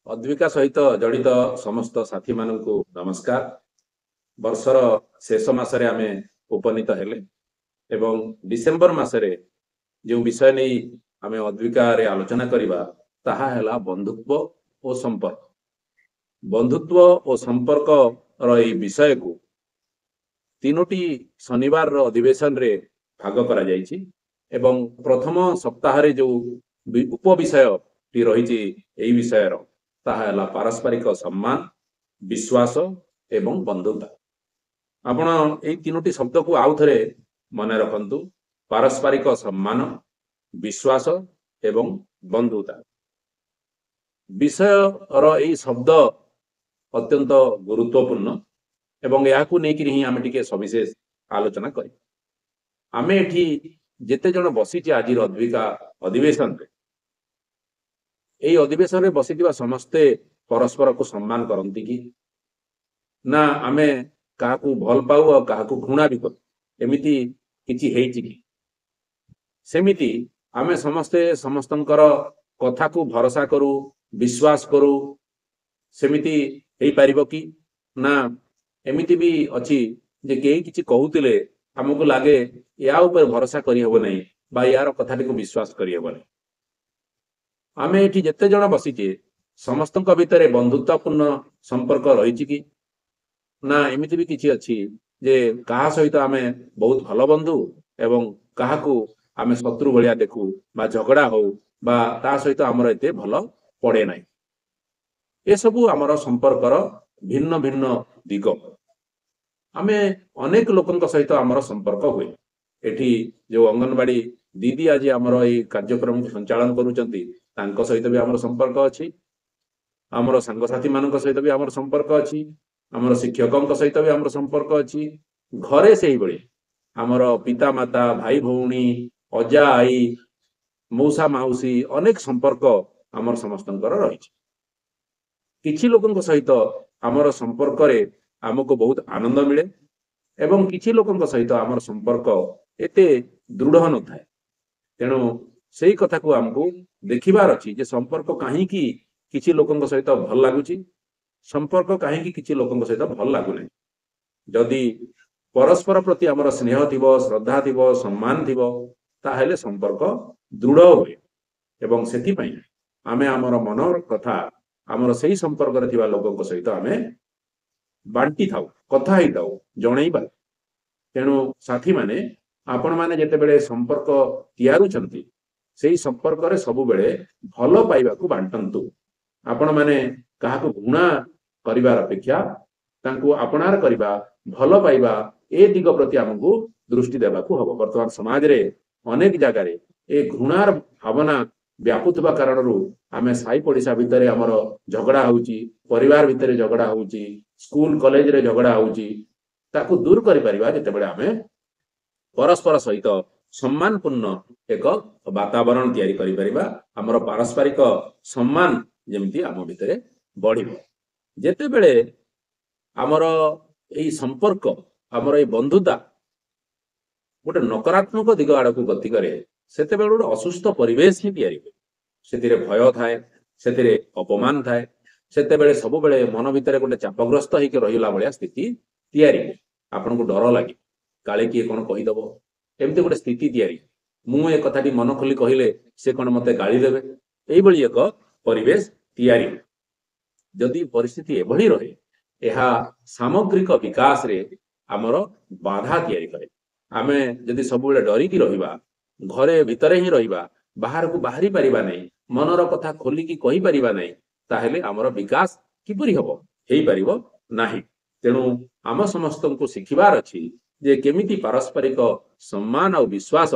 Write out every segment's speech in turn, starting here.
ଅଦ୍ବିକା ସହିତ ଜଡ଼ିତ ସମସ୍ତ ସାଥୀ ମାନଙ୍କୁ ନମସ୍କାର। ବର୍ଷର ଶେଷ ମାସରେ ଆମେ ଉପନୀତ ହେଲେ ଏବଂ ଡିସେମ୍ବର ମାସରେ ଯେଉଁ ବିଷୟ ନେଇ ଆମେ ଅଦ୍ବିକାରେ ଆଲୋଚନା କରିବା ତାହା ହେଲା ବନ୍ଧୁତ୍ୱ ଓ ସମ୍ପର୍କ। ବନ୍ଧୁତ୍ୱ ଓ ସମ୍ପର୍କର ଏହି ବିଷୟକୁ ତିନୋଟି ଶନିବାରର ଅଧିବେଶନରେ ଭାଗ କରାଯାଇଛି ଏବଂ ପ୍ରଥମ ସପ୍ତାହରେ ଯେଉଁ ଉପବିଷୟଟି ରହିଛି ଏହି ବିଷୟର ତାହା ହେଲା ପାରସ୍ପରିକ ସମ୍ମାନ, ବିଶ୍ୱାସ ଏବଂ ବନ୍ଧୁତା। ଆପଣ ଏହି ତିନୋଟି ଶବ୍ଦକୁ ଆଉ ଥରେ ମନେ ରଖନ୍ତୁ। ପାରସ୍ପରିକ ସମ୍ମାନ, ବିଶ୍ୱାସ ଏବଂ ବନ୍ଧୁତା। ବିଷୟର ଏହି ଶବ୍ଦ ଅତ୍ୟନ୍ତ ଗୁରୁତ୍ୱପୂର୍ଣ୍ଣ ଏବଂ ଏହାକୁ ନେଇକରି ହିଁ ଆମେ ଟିକେ ସବିଶେଷ ଆଲୋଚନା କରିବା। ଆମେ ଏଠି ଯେତେ ଜଣ ବସିଛେ ଆଜିର ଅଦ୍ବିକା ଅଧିବେଶନରେ, ଏହି ଅଧିବେଶନରେ ବସିଥିବା ସମସ୍ତେ ପରସ୍ପରକୁ ସମ୍ମାନ କରନ୍ତି କି ନା ଆମେ କାହାକୁ ଭଲ ପାଉ ଆଉ କାହାକୁ ଘୃଣା ବି କରୁ? ଏମିତି କିଛି ହେଇଛି କି? ସେମିତି ଆମେ ସମସ୍ତେ ସମସ୍ତଙ୍କର କଥାକୁ ଭରସା କରୁ, ବିଶ୍ୱାସ କରୁ, ସେମିତି ହେଇପାରିବ କି? ନା ଏମିତି ବି ଅଛି ଯେ କେହି କିଛି କହୁଥିଲେ ଆମକୁ ଲାଗେ ୟା ଉପରେ ଭରସା କରିହେବ ନାହିଁ ବା ୟାର କଥାଟିକୁ ବିଶ୍ୱାସ କରିହେବ ନାହିଁ। ଆମେ ଏଠି ଯେତେ ଜଣ ବସିଛେ ସମସ୍ତଙ୍କ ଭିତରେ ବନ୍ଧୁତ୍ୱପୂର୍ଣ୍ଣ ସମ୍ପର୍କ ରହିଛି କି? ନା ଏମିତି ବି କିଛି ଅଛି ଯେ କାହା ସହିତ ଆମେ ବହୁତ ଭଲ ବନ୍ଧୁ ଏବଂ କାହାକୁ ଆମେ ଶତ୍ରୁ ଭଳିଆ ଦେଖୁ ବା ଝଗଡ଼ା ହଉ ବା ତା ସହିତ ଆମର ଏତେ ଭଲ ପଡ଼େ ନାହିଁ। ଏସବୁ ଆମର ସମ୍ପର୍କର ଭିନ୍ନ ଭିନ୍ନ ଦିଗ। ଆମେ ଅନେକ ଲୋକଙ୍କ ସହିତ ଆମର ସମ୍ପର୍କ ହୁଏ। ଏଠି ଯେଉଁ ଅଙ୍ଗନବାଡ଼ି ଦିଦି ଆଜି ଆମର ଏଇ କାର୍ଯ୍ୟକ୍ରମକୁ ସଞ୍ଚାଳନ କରୁଛନ୍ତି ତାଙ୍କ ସହିତ ବି ଆମର ସମ୍ପର୍କ ଅଛି। ଆମର ସାଙ୍ଗସାଥୀମାନଙ୍କ ସହିତ ବି ଆମର ସମ୍ପର୍କ ଅଛି। ଆମର ଶିକ୍ଷକଙ୍କ ସହିତ ବି ଆମର ସମ୍ପର୍କ ଅଛି। ଘରେ ସେଇଭଳି ଆମର ପିତାମାତା, ଭାଇ ଭଉଣୀ, ଅଜା ଆଈ, ମଉସା ମାଉସୀ ଅନେକ ସମ୍ପର୍କ ଆମର ସମସ୍ତଙ୍କର ରହିଛି। କିଛି ଲୋକଙ୍କ ସହିତ ଆମର ସମ୍ପର୍କରେ ଆମକୁ ବହୁତ ଆନନ୍ଦ ମିଳେ ଏବଂ କିଛି ଲୋକଙ୍କ ସହିତ ଆମର ସମ୍ପର୍କ ଏତେ ଦୃଢ଼ ନଥାଏ। ତେଣୁ ସେଇ କଥାକୁ ଆମକୁ ଦେଖିବାର ଅଛି ଯେ ସମ୍ପର୍କ କାହିଁକି କିଛି ଲୋକଙ୍କ ସହିତ ଭଲ ଲାଗୁଛି, ସମ୍ପର୍କ କାହିଁକି କିଛି ଲୋକଙ୍କ ସହିତ ଭଲ ଲାଗୁନାହିଁ। ଯଦି ପରସ୍ପର ପ୍ରତି ଆମର ସ୍ନେହ ଥିବ, ଶ୍ରଦ୍ଧା ଥିବ, ସମ୍ମାନ ଥିବ, ତାହେଲେ ସମ୍ପର୍କ ଦୃଢ଼ ହୁଏ ଏବଂ ସେଥିପାଇଁ ଆମେ ଆମର ମନର କଥା ଆମର ସେଇ ସମ୍ପର୍କରେ ଥିବା ଲୋକଙ୍କ ସହିତ ଆମେ ବାଣ୍ଟି ଥାଉ, କଥା ହେଇଥାଉ, ଜଣେଇବା। ତେଣୁ ସାଥୀମାନେ, ଆପଣମାନେ ଯେତେବେଳେ ସମ୍ପର୍କ ତିଆରୁଛନ୍ତି ସେଇ ସମ୍ପର୍କରେ ସବୁବେଳେ ଭଲ ପାଇବାକୁ ବାଣ୍ଟନ୍ତୁ। ଆପଣମାନେ କାହାକୁ ଘୃଣା କରିବାର ଅପେକ୍ଷା ତାଙ୍କୁ ଆପଣାର କରିବା, ଭଲ ପାଇବା, ଏ ଦିଗ ପ୍ରତି ଆମକୁ ଦୃଷ୍ଟି ଦେବାକୁ ହବ। ବର୍ତ୍ତମାନ ସମାଜରେ ଅନେକ ଜାଗାରେ ଏ ଘୃଣାର ଭାବନା ବ୍ୟାପୁଥିବା କାରଣରୁ ଆମେ ସାହି ପଡ଼ିଶା ଭିତରେ ଆମର ଝଗଡ଼ା ହେଉଛି, ପରିବାର ଭିତରେ ଝଗଡ଼ା ହେଉଛି, ସ୍କୁଲ କଲେଜରେ ଝଗଡ଼ା ହେଉଛି। ତାକୁ ଦୂର କରିପାରିବା ଯେତେବେଳେ ଆମେ ପରସ୍ପର ସହିତ ସମ୍ମାନପୂର୍ଣ୍ଣ ଏକ ବାତାବରଣ ତିଆରି କରିପାରିବା। ଆମର ପାରସ୍ପରିକ ସମ୍ମାନ ଯେମିତି ଆମ ଭିତରେ ବଢ଼ିବ। ଯେତେବେଳେ ଆମର ଏଇ ସମ୍ପର୍କ, ଆମର ଏଇ ବନ୍ଧୁତା ଗୋଟେ ନକାରାତ୍ମକ ଦିଗ ଆଡ଼କୁ ଗତି କରେ, ସେତେବେଳେ ଗୋଟେ ଅସୁସ୍ଥ ପରିବେଶ ହିଁ ତିଆରି ହୁଏ। ସେଥିରେ ଭୟ ଥାଏ, ସେଥିରେ ଅପମାନ ଥାଏ, ସେତେବେଳେ ସବୁବେଳେ ମନ ଭିତରେ ଗୋଟେ ଚାପଗ୍ରସ୍ତ ହେଇକି ରହିଲା ଭଳିଆ ସ୍ଥିତି ତିଆରି ହୁଏ। ଆପଣଙ୍କୁ ଡର ଲାଗେ କାଳେ କିଏ କ'ଣ କହିଦେବ, ଏମିତି ଗୋଟେ ସ୍ଥିତି ତିଆରି। ମୁଁ ଏ କଥାଟି ମନ ଖୋଲି କହିଲେ ସେ କ'ଣ ମୋତେ ଗାଳି ଦେବେ, ଏଇଭଳି ଏକ ପରିବେଶ ତିଆରି ହୁଏ। ଯଦି ପରିସ୍ଥିତି ଏଭଳି ରହେ, ଏହା ସାମଗ୍ରିକ ବିକାଶରେ ଆମର ବାଧା ତିଆରି କରେ। ଆମେ ଯଦି ସବୁବେଳେ ଡରିକି ରହିବା, ଘରେ ଭିତରେ ହିଁ ରହିବା, ବାହାରକୁ ବାହାରି ପାରିବା ନାହିଁ, ମନର କଥା ଖୋଲିକି କହିପାରିବା ନାହିଁ, ତାହେଲେ ଆମର ବିକାଶ କିପରି ହେବ? ହେଇପାରିବ ନାହିଁ। ତେଣୁ ଆମ ସମସ୍ତଙ୍କୁ ଶିଖିବାର ଅଛି ଯେ କେମିତି ପାରସ୍ପରିକ ସମ୍ମାନ ଆଉ ବିଶ୍ୱାସ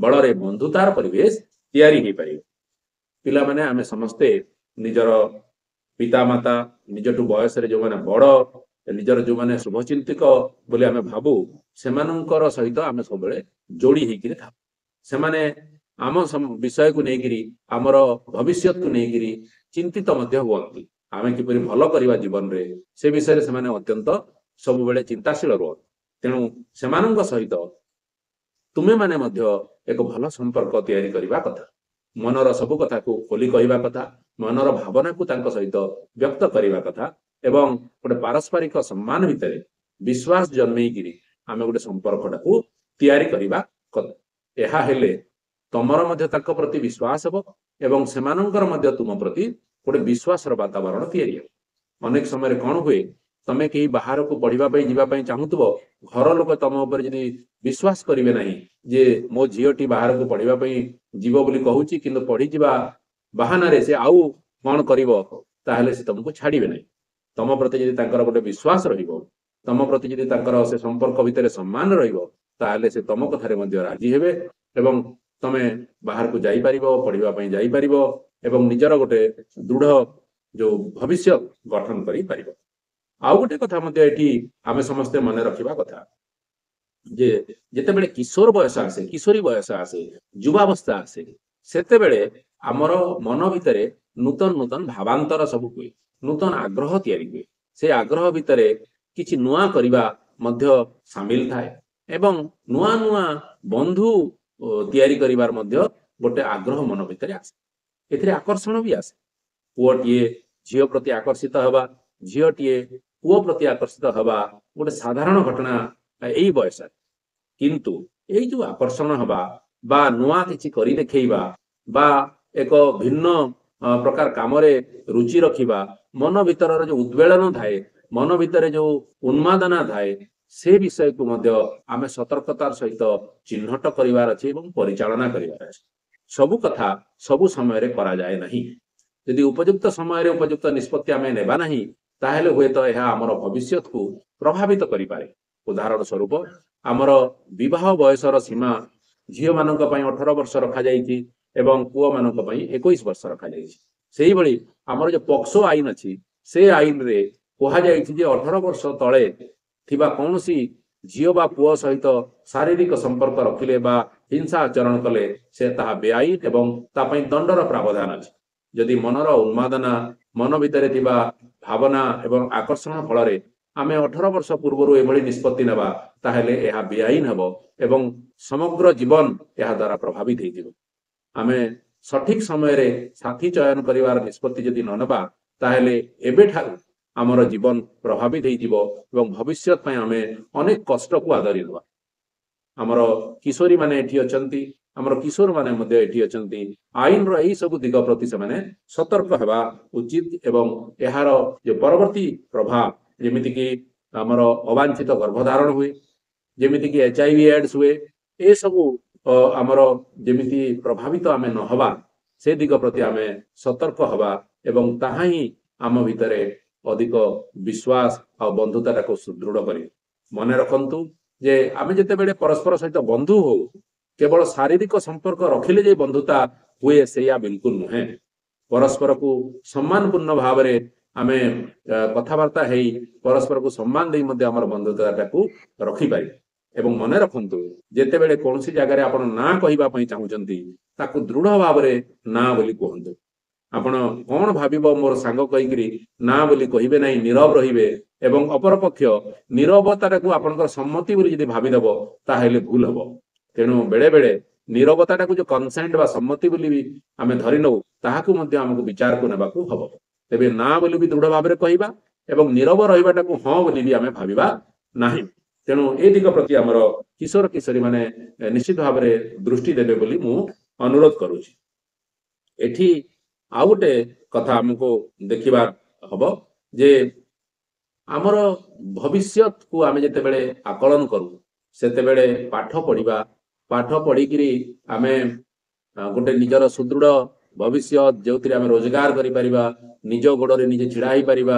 ବଳରେ ବନ୍ଧୁତାର ପରିବେଶ ତିଆରି ହେଇପାରିବ। ପିଲାମାନେ ଆମେ ସମସ୍ତେ ନିଜର ପିତାମାତା, ନିଜଠୁ ବୟସରେ ଯେଉଁମାନେ ବଡ଼, ନିଜର ଯେଉଁମାନେ ଶୁଭଚିନ୍ତିକ ବୋଲି ଆମେ ଭାବୁ, ସେମାନଙ୍କର ସହିତ ଆମେ ସବୁବେଳେ ଯୋଡ଼ି ହେଇକିରି ଥାଉ। ସେମାନେ ଆମ ବିଷୟକୁ ନେଇକିରି, ଆମର ଭବିଷ୍ୟତକୁ ନେଇକିରି ଚିନ୍ତିତ ମଧ୍ୟ ହୁଅନ୍ତି। ଆମେ କିପରି ଭଲ କରିବା ଜୀବନରେ, ସେ ବିଷୟରେ ସେମାନେ ଅତ୍ୟନ୍ତ ସବୁବେଳେ ଚିନ୍ତାଶୀଳ ରୁହନ୍ତି। ତେଣୁ ସେମାନଙ୍କ ସହିତ ତୁମେମାନେ ମଧ୍ୟ ଏକ ଭଲ ସମ୍ପର୍କ ତିଆରି କରିବା କଥା। ମନର ସବୁ କଥାକୁ ଖୋଲି କହିବା କଥା, मनर भावना को तांको सहित व्यक्त करने कथा एवं गोटे पारस्परिक सम्मान भितर विश्वास जन्मेकिरी आमे गोटे संपर्कटा को तैयारी करबा कथा एहा हेले तमर मध्य तांको प्रति विश्वास हेबो एवं सेमानंकर मध्य तुम प्रति गोटे विश्वास वातावरण तैयारी हेबो। अनेक समय कौन हुए तमे कहीं बाहर को पढ़ाई जावाई चाहूब घर लोक तुम उपर यदि विश्वास करेंगे ना जे मो झीटी बाहर को पढ़ाई जीव बोली कहूँ कि पढ़ी जा बाहाना से आउ कौन कर से तुमको छाड़े ना तुम प्रति यदि गोटे विश्वास रम प्रति यदि से संपर्क भितर सम्मान रही से तुम कथार राजी हे एवं तमे बाहर को जापर पढ़ाई जापर एवं निजर गोटे दृढ़ जो भविष्य गठन कर आउ गोटे कथा आमे समस्ते मन रखा कथा जे जिते बड़े किशोर बयस आसे किशोरी बयस आसे युवावस्था आसे सेते बेले आमर मन भितर नूतन नूतन भावांतर सब हुए नूतन आग्रह तैयारी हुए से आग्रह भितर किछि नुआ करिबा मध्य शामिल थाए एवं नुआ नुआ बंधु तैयारी करिबार मध्य गोटे आग्रह मन भितर आसे एथिरे आकर्षण भी आसे पुओटीए झील प्रति आकर्षित हवा झीलटीए पुओ प्रति आकर्षित हवा गोटे साधारण घटना यही बयस किंतु यही जो आकर्षण हवा बा नुआ किछि करि देखैबा बा एक भिन्न प्रकार काम रुचि रखिबा मन भीतर जो उद्वेलन थाए मन भीतर जो उन्मादना थाए से विषय को मध्य आमे सतर्कतार सहित चिन्हट करिवार अछि एवं परिचालना करिवार अछि सबु कथा सबु समय रे करा जाय नहीं यदि उपयुक्त समय रे उपयुक्त निष्पत्ति आमे नेबा नहीं ताहेले हुए तो यह आमर भविष्य को प्रभावित करि पारे। उदाहरण स्वरूप आमर विवाह बयसर सीमा झील मानक पई 18 वर्ष रखा जाइछि एवं पुओ मानक पई 21 वर्ष रखा जाइछि सेही भली आमर जो पक्सो आईन अछि से आईन रे कहा जाइछि जे 18 वर्ष तळे थिबा कोनोसी झील बा पुओ सहित शारीरिक संपर्क रखिले बा हिंसा आचरण कले से ताहा बेआईन एवं ता पई दंडर प्रावधान अछि यदि मनर उन्मादना मन भितर थिबा भावना एवं आकर्षण फल आमे 18 वर्ष पूर्व एभली निष्पत्ति नेबा ताहेले एहा बेआईन हेबो एवं समग्र जीवन एहा द्वारा प्रभावित होइजिबो। आमे सठिक समय रे साथी चयन करिवार निष्पत्ति यदि न नेबा ताहेले एबे ठारू आमर जीवन प्रभावित होइजिबो एवं भविष्य पय आमे अनेक कष्ट को आदरि देबा। आमर किशोरी माने एठी अछंती आमर किशोर माने मध्ये एठी अछंती आईन रो एही सब दिग प्रति से माने सतर्क हेबा उचित एवं एहार जो परवर्ती प्रभाव जेमिति कि आमर अवांछित गर्भधारण हुए जेमिति कि HIV एड्स हुए ए सब आमर जेमिति प्रभावित आमे न हवा से दिग प्रति आमे सतर्क हवा एवं ताहा ही आम भितरे अधिक विश्वास और बंधुता को सुदृढ़ करी मन रखंतु जे आमे जते बेले परस्पर सहित बंधु हो केवल शारीरिक संपर्क रखिले जे बंधुता हुए से बिल्कुल नुहे परस्पर को सम्मानपूर्ण भाव में आमे कथबार्ता है परस्पर को सम्मान दे मध्य आमर बंधुता को रखिपारे एवं मन रखंतु जेते बेले कोनसी जगह आपण ना कहिबा पई चाहुचंती ताकू दृढ़ भाव में ना बोली कहंतु आपण कौन भाविबो मोर सांग कहिकरी ना बोली कहिबे नाही नीरव रहिबे एवं अपर पक्ष नीरवता को आपनकर सम्मति बोली यदि भाबी देबो ताहेले भूल हबो तेणु बेले बेले नीरवता को जो कंसेंट बा सम्मति बोली भी आमे धरि नौ ताहाकू मध्य हमकु विचार को नेबाकू हबो तेबे ना बोली भी दृढ़ भाव में कहबा एवं नीरव रहिबाटा को हां बोली भी आमे भाबिबा नाही तेणु ए दिग प्रति आमर किशोर किशोरी माने निश्चित भाव में दृष्टि देबे बोली मु अनुरोध करूची। एठी आ गोटे कथा हमको देखिबा हबो जे आमर भविष्य को आमे जते बेले आकलन करू सेते बेले पाठ पढ़िबा पाठ पढ़िकी आमे गोटे निजर सुदृढ़ भविष्य जो आमे रोजगार करि परिबा निज गोड़े निजे छिड़ा ही परिबा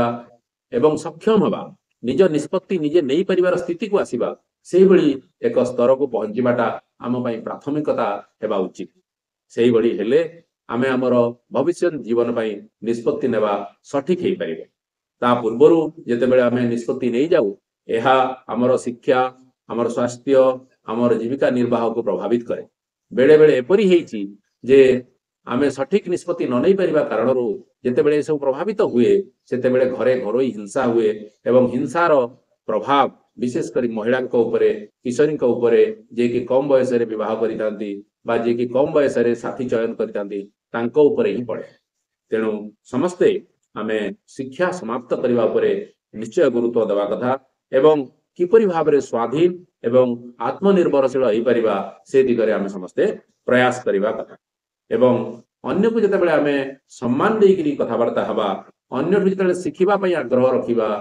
एवं सक्षम हवा निज निष्पत्ति निजे नहीं परिवार स्थिति को आसीबा सेही भली एक स्तर को पहुंचीबाटा आम पई प्राथमिकता हेबा उचित सेही भली हेले आमे हमर भविष्य जीवन पई निष्पत्ति नेबा सठिक हेई परिबो ता पूर्वरु जेते बेले आमे निष्पत्ति नहीं जाऊ एहा हमर शिक्षा हमर स्वास्थ्य हमर जीविका निर्वाह को प्रभावित करे बेले बेले एपरि हेइची जे आमे सठिक निष्पत्ति न नहीं परिबा कारणरू जेते बेले सब प्रभावित हुए सेते बेले घरे घरोई हिंसा हुए एवं हिंसार प्रभाव विशेष करी महिला किशोरी जे कि कम बयस विवाह करितांती बा जे कि कम बयस साथी चयन करितांती तांको ऊपर ही पड़े तेणु समस्ते आमे शिक्षा समाप्त करने उपरे निश्चय गुरुत्व देवा कथा एवं किपरि भाव स्वाधीन एवं आत्मनिर्भरशील हो पारिबा से दिगरे आमे समस्ते प्रयास करने कथा एवं अन्य को जितेबाला आमे सम्मान देकरी कथबार्ता हवा अन्य जिते शिखा आग्रह रखा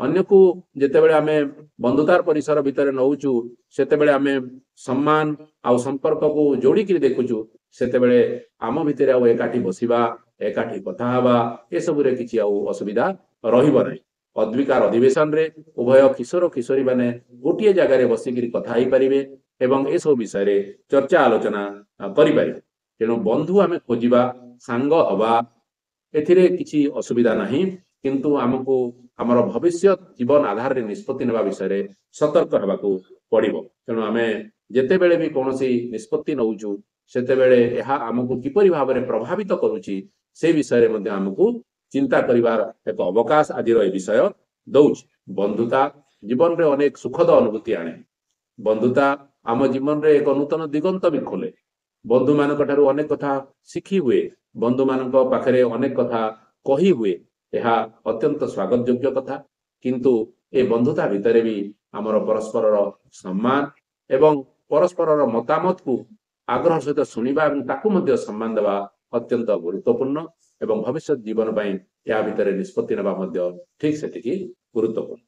अन्य को जितेबाला आमे बंधुतार परिसर भितर नौचु सेतेबेले आमे सम्मान आउ संपर्क को जोड़िकी देखुचु सेतेबेले आम भितर आउ एकाठी बसिबा एकाठी कथा हवा ए सबुरे किछि आउ असुविधा रहिबो नै। अद्विकार अधिवेशन रे उभय किशोर किशोरी माने गोटे जगार बसिकी कथा हो पारे एवं ए सब विषय रे चर्चा आलोचना करि पारे। तेणु बंधु आमे खोजिबा सांग हवा एथिरे किछि असुविधा नाही किंतु आमको आमर भविष्य जीवन आधार रे निष्पत्ति नेबा विषय रे सतर्क हेबाकू पड़िबो। तेणु आमे जेतेबेले भी कोनोसी निष्पत्ति नौचु सेतेबेले एहा आमको किपरि भाबरे प्रभावित करूची से विषय रे मध्ये आमको चिंता करिवार एक अवकाश आज ए विषय दौच। बंधुता जीवन रे अनेक सुखद अनुभूति आने। बंधुता आम जीवन रे एक नूतन दिगंत भी खोले। बंधु मानक ठारू अनेक कथा शिखी हुए बंधु मानक पाखरे अनेक कथा कही हुए यह अत्यंत स्वागत योग्य कथा किंतु ए बंधुता भितर भी आमर परस्पर सम्मान एवं परस्पर मतामत को आग्रह सहित शुणा और ताकू मध्य सम्मान देवा अत्यंत गुरुत्वपूर्ण एवं भविष्य जीवन पाई या भितर निष्पत्ति नेबा मध्य ठीक सेटिकी गुरुत्वपूर्ण।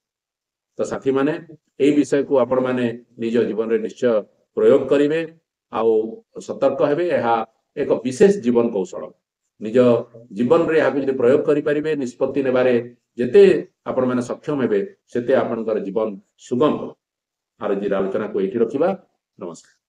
तो साथी माने ए विषय को आपण माने निज जीवन रे निश्चय प्रयोग करिवे आउ सतर्क हेबे। यह एक विशेष जीवन कौशल निज जीवन रे यह प्रयोग करि परिबे निष्पत्ति नेबारे जेते आपण माने सक्षम हेबे सेते आपनकर जीवन सुगम हो। आर जी आलोचना को एठी रखिबा। नमस्कार।